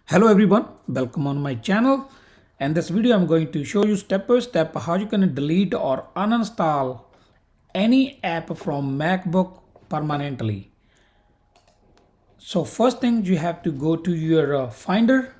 Hello everyone, welcome on my channel. And this video I'm going to show you step by step how you can delete or uninstall any app from MacBook permanently. So first thing, you have to go to your Finder.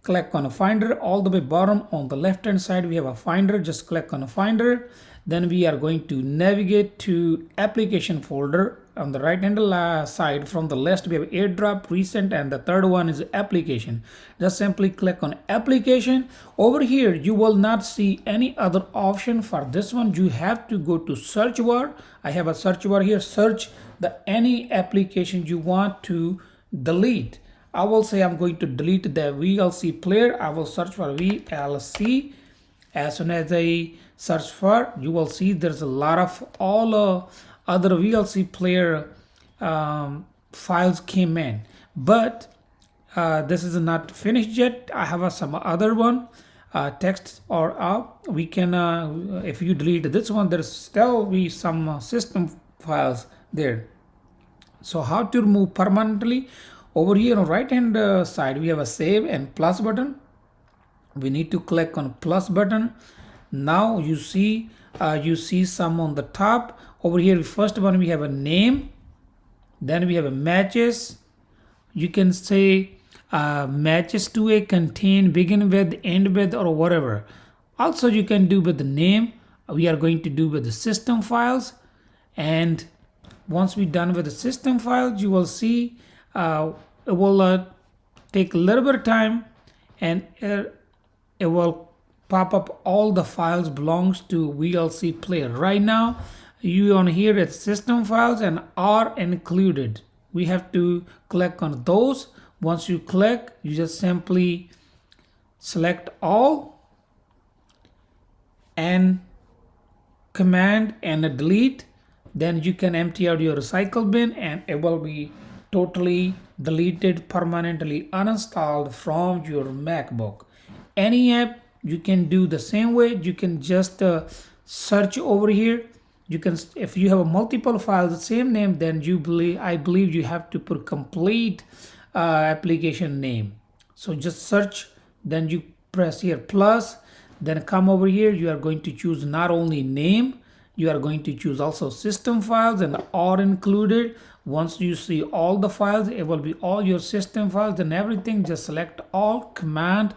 Click on a Finder. All the way bottom on the left hand side we have a Finder. Just click on a Finder. Then we are going to navigate to application folder. On the right hand side from the list we have airdrop, recent, and the third one is application. Just simply click on application. Over here you will not see any other option. For this one you have to go to search bar. I have a search bar here. Search the any application you want to delete. I will say I'm going to delete the VLC player. I will search for VLC. As soon as I search for, you will see there's a lot of all other VLC player files came in. But this is not finished yet. I have some other one text or we can if you delete this one, there's still be some system files there. So how to remove permanently? Over here on right hand side we have a save and plus button. We need to click on plus button. Now you see some on the top. Over here first one we have a name, then we have a matches. You can say matches to a, contain, begin with, end with, or whatever. Also you can do with the name. We are going to do with the system files, and once we're done with the system files you will see it will take a little bit of time, and it will pop up all the files belongs to VLC player. Right now you on here it's system files and are included. We have to click on those. Once you click, you just simply select all and command and delete. Then you can empty out your recycle bin and it will be totally deleted, permanently uninstalled from your MacBook. Any app you can do the same way. You can just search over here. You can, if you have a multiple files the same name, then I believe you have to put complete application name. So just search, then you press here plus, then come over here. You are going to choose not only name, you are going to choose also system files and are included. Once you see all the files, it will be all your system files and everything. Just select all, command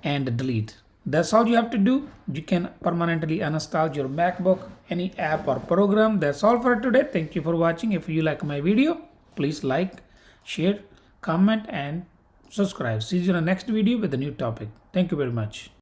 and delete. That's all you have to do. You can permanently uninstall your MacBook, any app or program. That's all for today. Thank you for watching. If you like my video, please like, share, comment and subscribe. See you in the next video with a new topic. Thank you very much.